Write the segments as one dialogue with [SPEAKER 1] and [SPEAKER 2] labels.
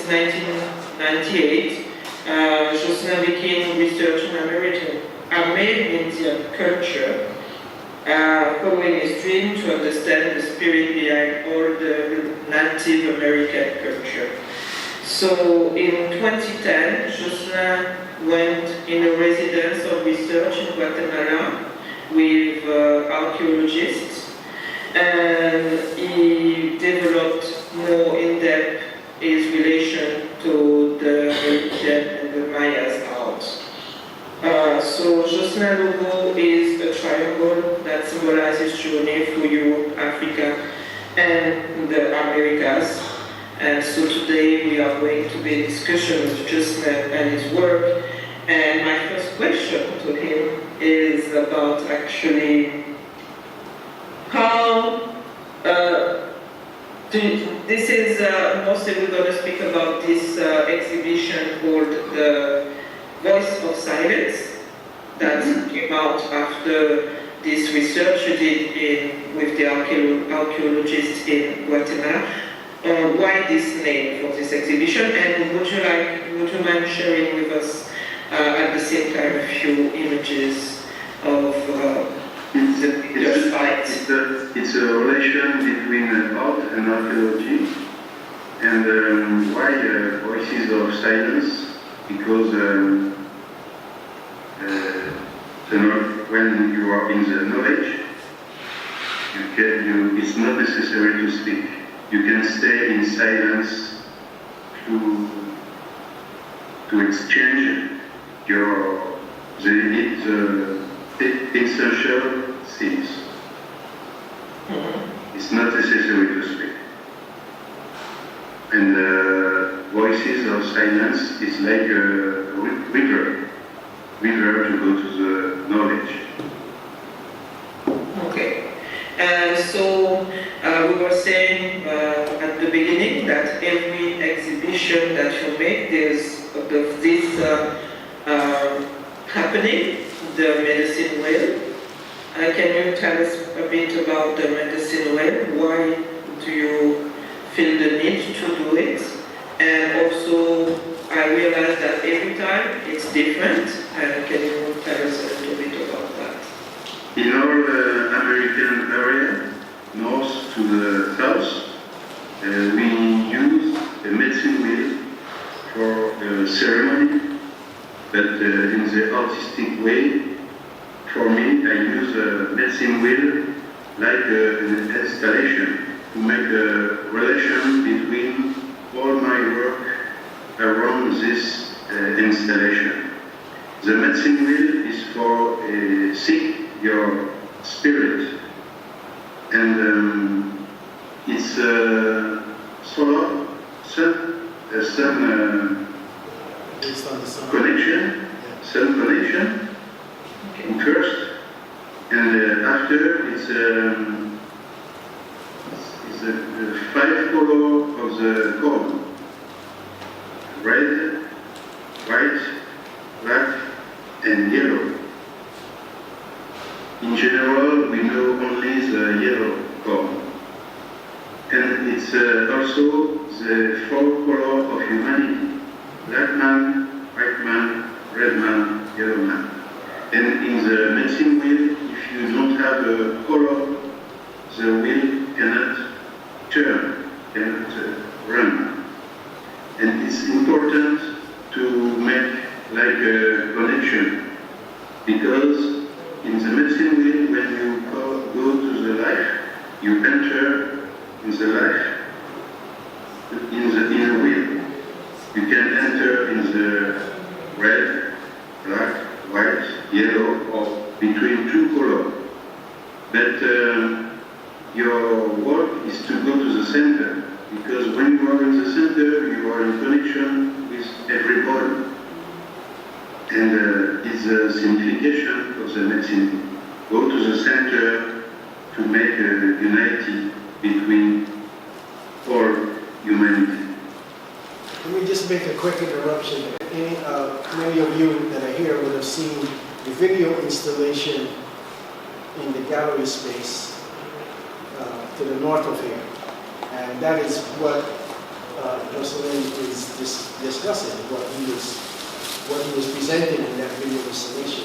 [SPEAKER 1] 1998, Jocelyn began researching Amerindian culture, following his dream to understand the spirit behind all the Native American culture. So in 2010, Jocelyn went in a residence of research in Guatemala with archaeologists, and he developed more in-depth his relation to the American and the Mayas art. So Jocelyn logo is a triangle that symbolizes journey through Europe, Africa, and the Americas. And so today we are going to be in discussion with Jocelyn and his work. And my first question to him is about actually how this is mostly we're going to speak about this exhibition called the Voice of Silence that came out after this research you did with the archaeologists in Guatemala. Why this name for this exhibition, and would you mind sharing with us at the same time a few images of the site?
[SPEAKER 2] It's a relation between art and archaeology, and why Voices of Silence? Because when you are in the knowledge, it's not necessary to speak. You can stay in silence to exchange the essential things. It's not necessary to speak. And Voices of Silence is like a river to go to the knowledge.
[SPEAKER 1] Okay. And so we were saying at the beginning that every exhibition that you make, there's this happening, the medicine wheel. Can you tell us a bit about the medicine wheel? Why do you feel the need to do it? And also, I realized that every time it's different. And can you tell us a little bit about that?
[SPEAKER 2] In our American area, north to the south, we use a medicine wheel for a ceremony, but in the artistic way, for me, I use a medicine wheel like an installation to make a relation between all my work around this installation. The medicine wheel is for sick your spirit, and it's solar sun connection, sun connection first, and after it's the 5 color of the gold: red, white, black, and yellow. In general, we know only the yellow color. And it's also the 4 colors of humanity: black man, white man, red man, yellow man. And in the medicine wheel, if you don't have a color, the wheel cannot turn, cannot run. And it's important to make like a connection, because in the medicine wheel, when you go to the life, you enter in the life, in the wheel. You can enter in the red, black, white, yellow, or between 2 colors. But your work is to go to the center, because when you are in the center, you are in connection with everybody. And it's a signification of the medicine. Go to the center to make a unity between all humanity.
[SPEAKER 3] Let me just make a quick interruption. Many of you that are here would have seen the video installation in the gallery space to the north of here. And that is what Jocelyn is discussing, what he was presenting in that video installation.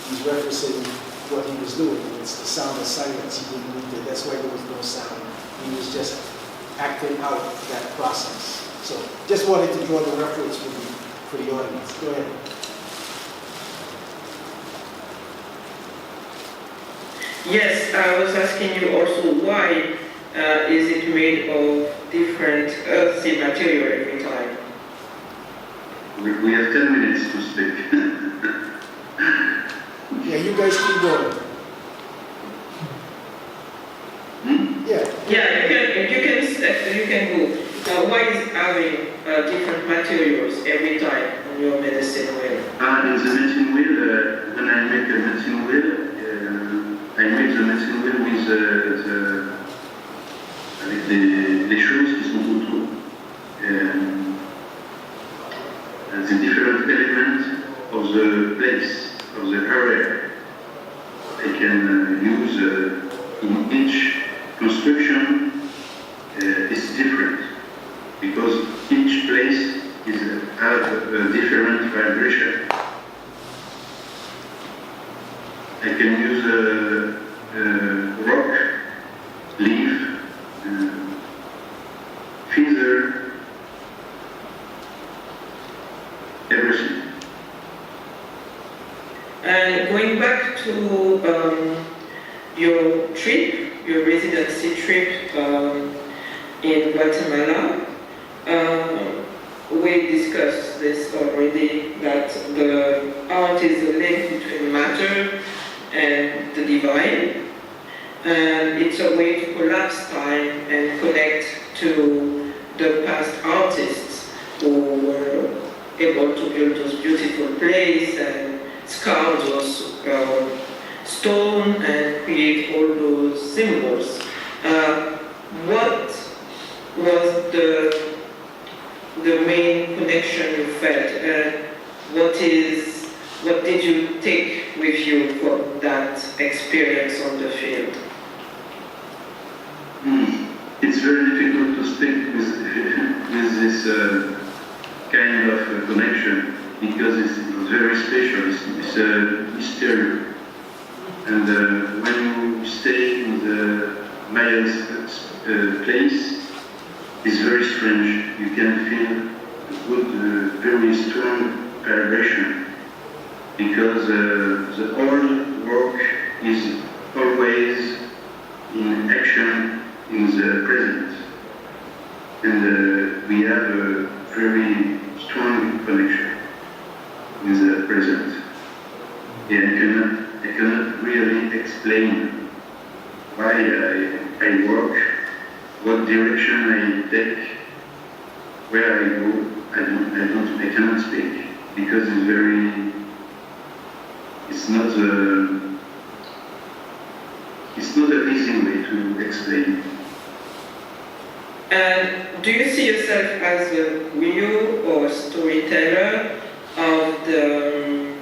[SPEAKER 3] He's referencing what he was doing. It's the sound of silence. He didn't need it. That's why there was no sound. He was just acting out that process. So just wanted to draw the reference for the audience. Go ahead.
[SPEAKER 1] Yes, I was asking you also why is it made of different earthy material every time?
[SPEAKER 2] We have 10 minutes to speak.
[SPEAKER 3] Yeah, you guys keep going. Yeah.
[SPEAKER 1] Yeah, you can go. Why is having different materials every time on your medicine wheel?
[SPEAKER 2] In the medicine wheel, when I make a medicine wheel, I make the medicine wheel avec les choses qui sont autour. The different elements of the place, of the area. I can use in each construction is different because each place has a different vibration. I can use rock, leaf, feather, everything.
[SPEAKER 1] And going back to your trip, your residency trip in Guatemala, we discussed this already, that the art is a link between matter and the divine, and it's a way to collapse time and connect to the past artists who were able to build those beautiful plays and sculpt those stone and create all those symbols. What was the main connection you felt? What did you take with you from that experience on the field?
[SPEAKER 2] It's very difficult to speak with this kind of connection because it's very special. It's a mystery. And when you stay in the Mayan place, it's very strange. You can feel a good, very strong vibration because the old work is always in action in the present. And we have a very strong connection with the present. Yeah, I cannot really explain why I work, what direction I take, where I go. I cannot speak because it's not an easy way to explain.
[SPEAKER 1] And do you see yourself as a griot or a storyteller of the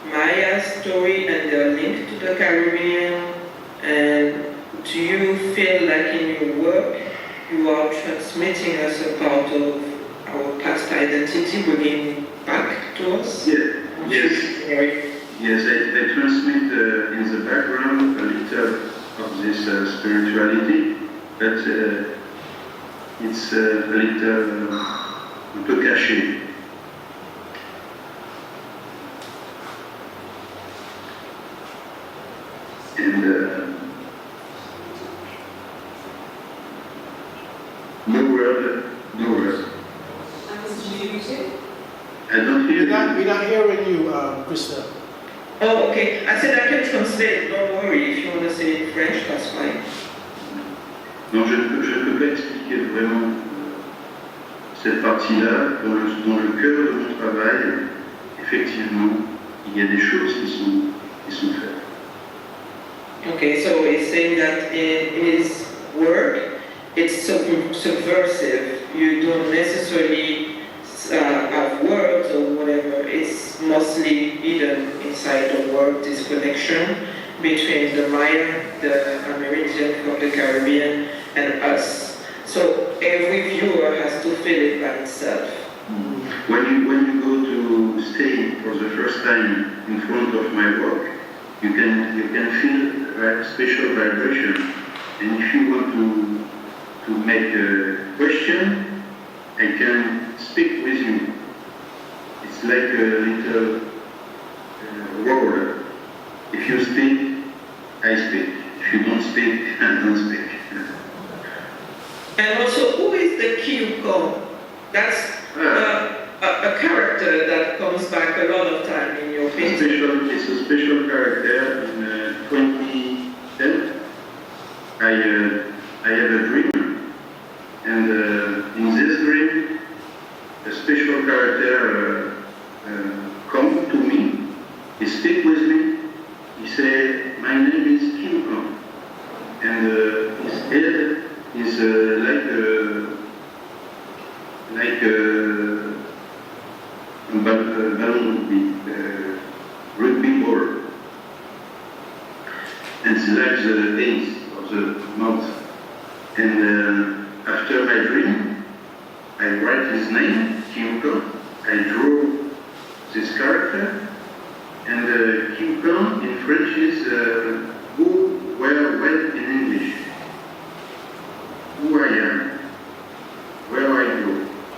[SPEAKER 1] Maya story and their link to the Caribbean? And do you feel like in your work you are transmitting us a part of our past identity, bringing back to us?
[SPEAKER 2] Yeah. Yes, I transmit in the background a little of this spirituality, but it's a little un peu caché. And no word. I don't hear you.
[SPEAKER 3] We're not hearing you, Krista.
[SPEAKER 1] Oh, okay. I said I can translate. Don't worry. If you want to say it in French, that's fine.
[SPEAKER 2] Non, je ne peux pas expliquer vraiment cette partie-là. Dans le cœur de mon travail, effectivement, il y a des choses qui sont faites.
[SPEAKER 1] Okay, so he's saying that in his work, it's subversive. You don't necessarily have words or whatever. It's mostly hidden inside the work, this connection between the Maya, the Amerindian from the Caribbean, and us. So So every viewer has to feel it by itself.
[SPEAKER 2] When you go to stay for the first time in front of my work, you can feel a special vibration. And if you want to make a question, I can speak with you. It's like a little word. If you speak, I speak. If you don't speak, I don't speak.
[SPEAKER 1] And also, who is the Kyukon? That's a character that comes back a lot of time in your painting.
[SPEAKER 2] It's a special character. In 2010, I had a dream, and in this dream, a special character come to me. He speak with me. He said, "My name is Kyukon," and his head is like a rugby ball, and it's like the base of the mouth. And after my dream, I write his name, Kyukon. I draw this character, and Kyukon in French is who, where, when in English. Who I am, where I go.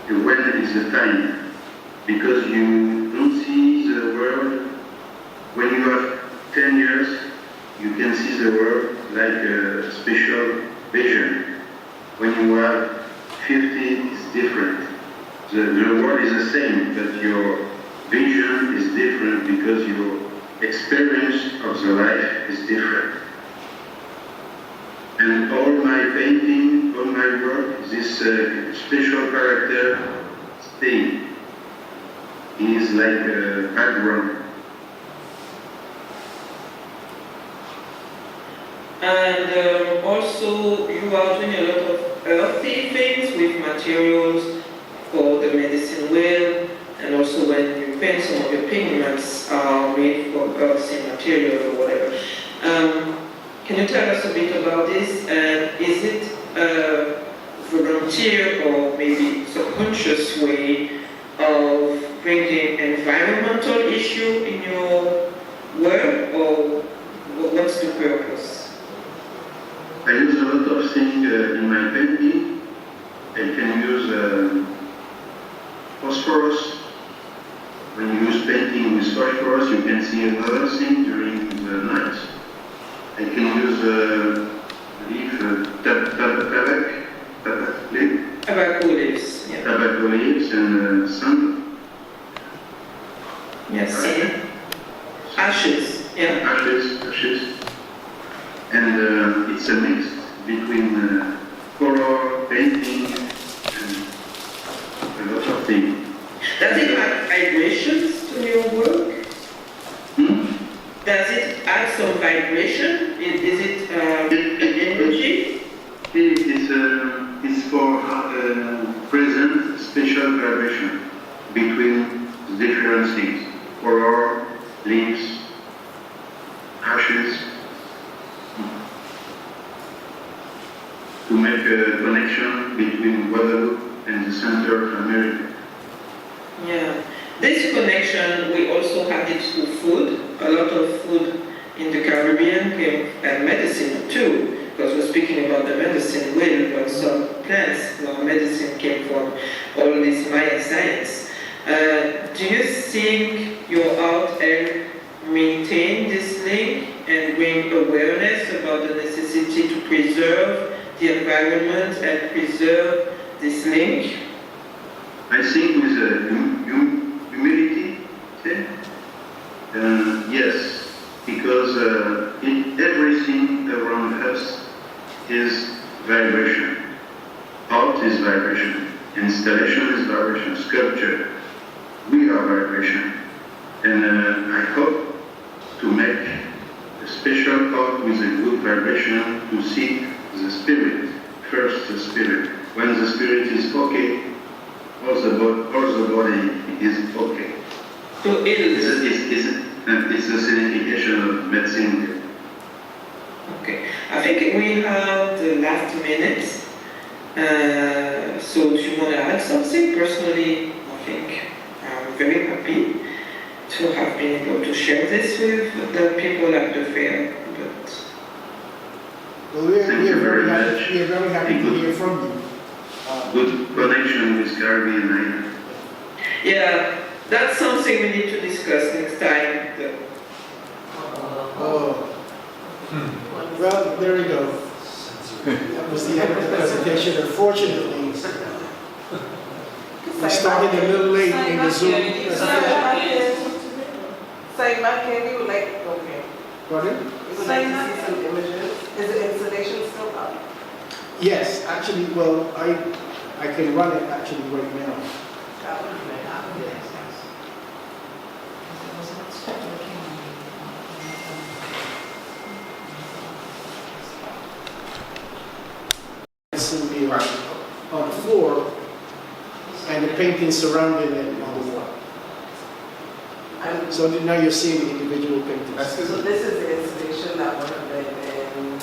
[SPEAKER 2] The when is the time, because you don't see the world. When you have 10 years, you can see the world like a special vision. When you have 50, it's different. The world is the same, but your vision is different because your experience of the life is different. And all my painting, all my work, this special character stay. He is like a background.
[SPEAKER 1] And also, you are doing a lot of earthy things with materials for the medicine wheel, and also when you paint, some of your pigments are made from earthy material or whatever. Can you tell us a bit about this? And is it a volunteer or maybe subconscious way of bringing environmental issue in your work, or what's the purpose?
[SPEAKER 2] I use a lot of things in my painting. I can use phosphorus. When you use painting with phosphorus, you can see another thing during the night. I can use leaf,
[SPEAKER 1] Tobacco leaves. Yeah.
[SPEAKER 2] tobacco leaves and sand.
[SPEAKER 1] Yes. Ashes. Yeah.
[SPEAKER 2] Ashes. And it's a mix between color, painting, and a lot of things.
[SPEAKER 1] Does it add vibrations to your work? Does it add some vibration? Is it energy?
[SPEAKER 2] It's for present special vibration between different things. Color, leaves, ashes. To make a connection between Guadeloupe and the center of America.
[SPEAKER 1] Yeah. This connection, we also had it through food. A lot of food in the Caribbean came, and medicine too, because we're speaking about the medicine wheel, but some plants, medicine came from all this Maya science. Do you think your art help maintain this link and bring awareness about the necessity to preserve the environment and preserve this link?
[SPEAKER 2] I think with humility, yes, because everything around us is vibration. Art is vibration, installation is vibration, sculpture. We are vibration. And I hope to make a special art with a good vibration to seek the spirit, first the spirit. When the spirit is okay, all the body is okay.
[SPEAKER 1] To
[SPEAKER 2] It's a signification of medicine.
[SPEAKER 1] Okay, I think we have the last minute. So do you want to add something? Personally, I think I'm very happy to have been able to share this with the people at the fair. But
[SPEAKER 3] Well, we
[SPEAKER 2] Thank you
[SPEAKER 3] are
[SPEAKER 2] very
[SPEAKER 3] very
[SPEAKER 2] much.
[SPEAKER 3] happy, we are very happy to hear from you.
[SPEAKER 2] Good connection with Caribbean Island.
[SPEAKER 1] yeah, that's something we need to discuss next time.
[SPEAKER 3] Oh. Well, there we go. That was the end of the presentation. Unfortunately, we started a little late in the Zoom presentation.
[SPEAKER 4] Say, can you like, okay.
[SPEAKER 3] Pardon?
[SPEAKER 4] You would like to see some images? Is the installation still up?
[SPEAKER 3] Yes, actually, well, I can run it actually right now.
[SPEAKER 4] That would be nice.
[SPEAKER 3] It's in the, on the floor, and the painting surrounding it on the wall.
[SPEAKER 4] And
[SPEAKER 3] So now you're seeing the individual paintings.
[SPEAKER 4] so this is the installation that would have been in,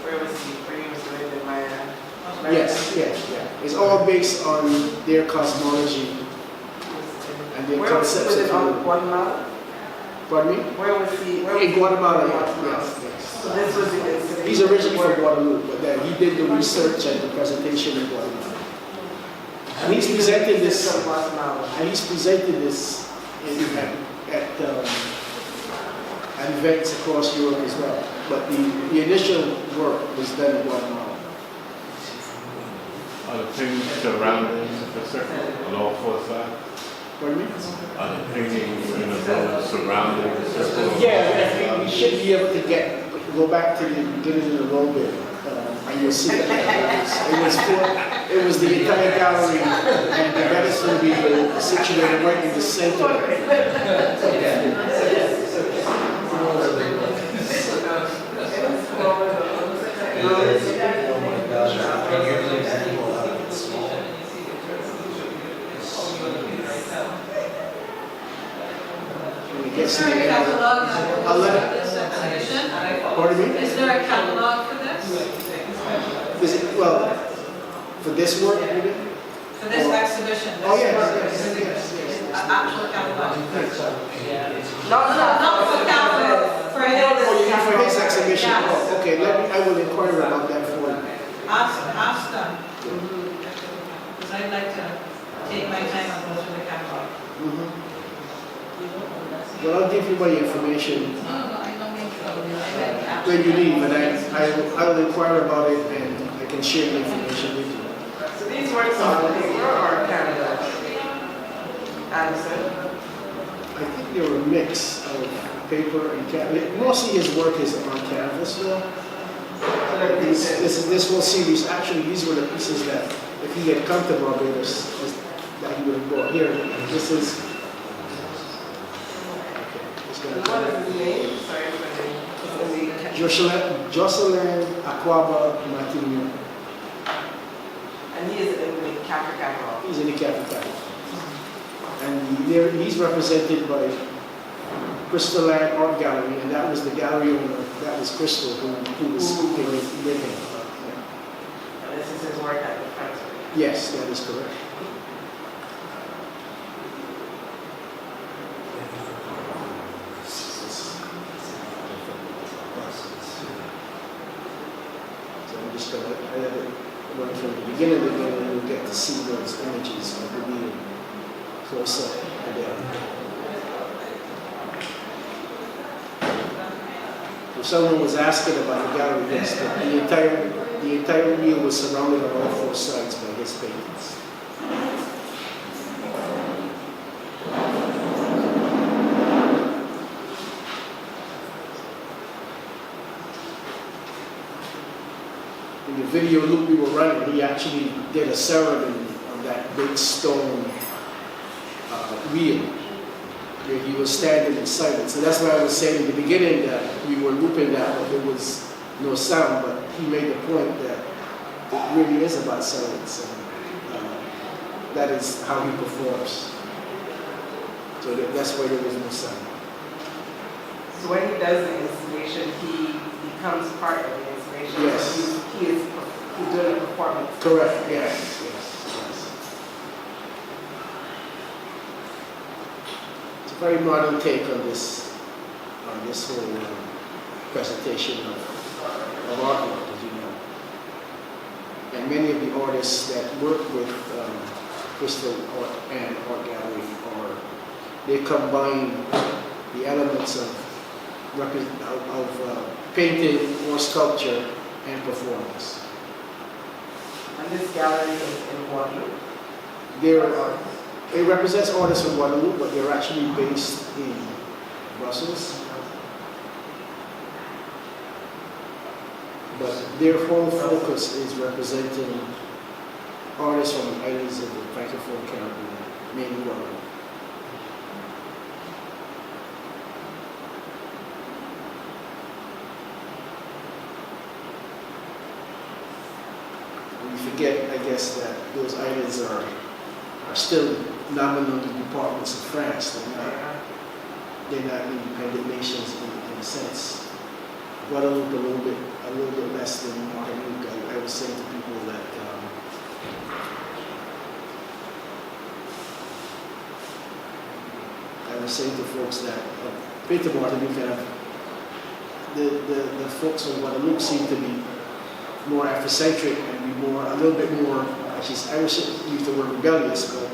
[SPEAKER 4] where was doing in my,
[SPEAKER 3] Yes, yes, yeah. It's all based on their cosmology and their
[SPEAKER 4] where was
[SPEAKER 3] concepts
[SPEAKER 4] it
[SPEAKER 3] of
[SPEAKER 4] on
[SPEAKER 3] the.
[SPEAKER 4] Guatemala?
[SPEAKER 3] Pardon me?
[SPEAKER 4] Where was he?
[SPEAKER 3] In Guatemala, yes, yes.
[SPEAKER 4] So this was the installation.
[SPEAKER 3] He's originally from Guadeloupe, but then he did the research and the presentation in Guadeloupe. And he's presented this,
[SPEAKER 4] From Guatemala.
[SPEAKER 3] and he's presented this at events across Europe as well. But the initial work was done in Guatemala.
[SPEAKER 5] Are the things surrounding the circle on all four sides?
[SPEAKER 3] Pardon me?
[SPEAKER 5] Are the paintings in the zone surrounding the circle?
[SPEAKER 3] Yeah, we should be able to go back to the beginning a little bit, and you'll see that it was the entire gallery, and the medicine will be situated right in the center.
[SPEAKER 6] Is there a catalog
[SPEAKER 3] I'll let it-
[SPEAKER 6] for this exhibition?
[SPEAKER 3] Pardon me?
[SPEAKER 6] Is there a catalog for this?
[SPEAKER 3] Is it, well, for this work, you mean?
[SPEAKER 6] For this exhibition?
[SPEAKER 3] Oh,
[SPEAKER 6] this
[SPEAKER 3] yes,
[SPEAKER 6] work
[SPEAKER 3] yes,
[SPEAKER 6] exhibit?
[SPEAKER 3] yes, yes.
[SPEAKER 6] An actual catalog?
[SPEAKER 4] Not
[SPEAKER 6] Not for catalog, for his.
[SPEAKER 3] Oh, you mean for his exhibition?
[SPEAKER 6] Yes.
[SPEAKER 3] Oh, okay, I will inquire about that for you.
[SPEAKER 6] Ask them. Because I'd like to take my time and go through the catalog.
[SPEAKER 3] Mhm. Well, I'll give you my information
[SPEAKER 6] No, I don't need to.
[SPEAKER 3] when you leave, and I will inquire about it, and I can share the information with you.
[SPEAKER 4] So these works are on paper or Canada? Anderson?
[SPEAKER 3] I think they're a mix of paper and canvas. Mostly his work is on canvas though. This whole series, actually, these were the pieces that, if he had come to Barbados, that he would have brought here. This is.
[SPEAKER 4] And what is his name? Sorry for the
[SPEAKER 3] Jocelyn Akwaba Matignon.
[SPEAKER 4] And he is in the CAFA catalog.
[SPEAKER 3] He's in the capital. And he's represented by Crystalline Art Gallery, and that was the gallery owner, that was Crystal, who was speaking with him.
[SPEAKER 4] And this is his work at the French.
[SPEAKER 3] Yes, that is correct. So I'm just going to run from the beginning again, and you'll get to see those images of the wheel close up again. If someone was asking about the gallery, yes, the entire wheel was surrounded on all four sides by his paintings. In the video loop we were running, he actually did a ceremony on that big stone wheel where he was standing in silence. So that's why I was saying in the beginning that we were looping that, but there was no sound, but he made the point that it really is about silence, and that is how he performs. So that's why there was no sound.
[SPEAKER 4] So when he does the installation, he becomes part of the installation.
[SPEAKER 3] Yes.
[SPEAKER 4] So he is Who's doing a performance.
[SPEAKER 3] Correct, yes, yes. It's a very modern take on this whole presentation of artwork, as you know. And many of the artists that work with Crystal Art and Art Gallery they combine the elements of painting or sculpture and performance.
[SPEAKER 4] And this gallery is in Guadeloupe.
[SPEAKER 3] It represents artists from Guadeloupe, but they're actually based in Brussels. But their whole focus is representing artists from the islands of the Francophone Caribbean, mainly Guadeloupe. We forget, I guess, that those islands are still nominal departments of France. They're not independent nations in a sense. Guadeloupe a little bit less than Martinique. I was saying to people that I was saying to folks that Peter Martinique, the folks on Guadeloupe seem to be more Afrocentric and be a little bit more, I wish I use the word rebellious, but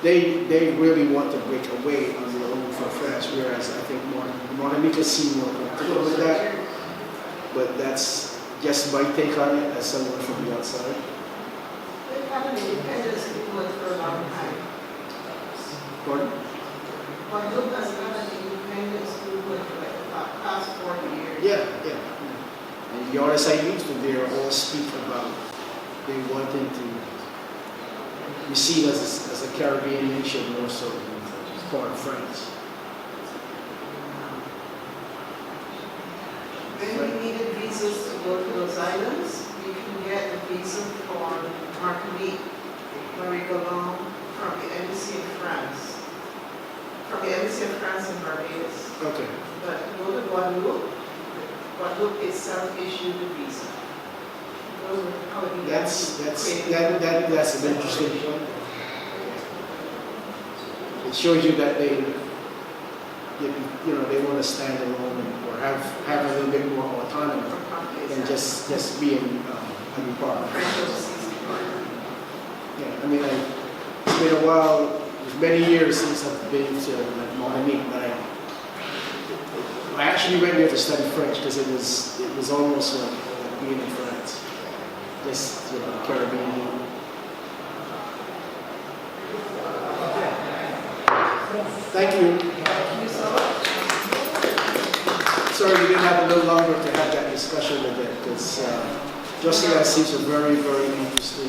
[SPEAKER 3] they really want to break away on their own from France, whereas I think Martinique seem more comfortable with that. But that's just my take on it as someone from the outside.
[SPEAKER 4] They've had an independence movement for a long time.
[SPEAKER 3] Pardon?
[SPEAKER 4] Guadeloupe has had an independence movement for like the past 40 years.
[SPEAKER 3] Yeah. And the artists I used to there all speak about they wanting to be seen as a Caribbean nation more so than part of France.
[SPEAKER 4] When we needed visas to go to those islands, you can get a visa for Martinique, Marie-Galon, from the Embassy of France. From the Embassy of France in Barbados.
[SPEAKER 3] Okay.
[SPEAKER 4] But to go to Guadeloupe, Guadeloupe itself issued a visa. Those were probably
[SPEAKER 3] That's an interesting point. It shows you that they want to stand alone or have a little bit more autonomy than just being a department. Yeah, I mean, it's been a while, many years since I've been to Martinique, but I actually went there to study French because it was almost like being in France, just Caribbean. Thank you.
[SPEAKER 4] Thank you so much.
[SPEAKER 3] Sorry we didn't have a little longer to have that discussion with it because Jocelyn seems a very, very interesting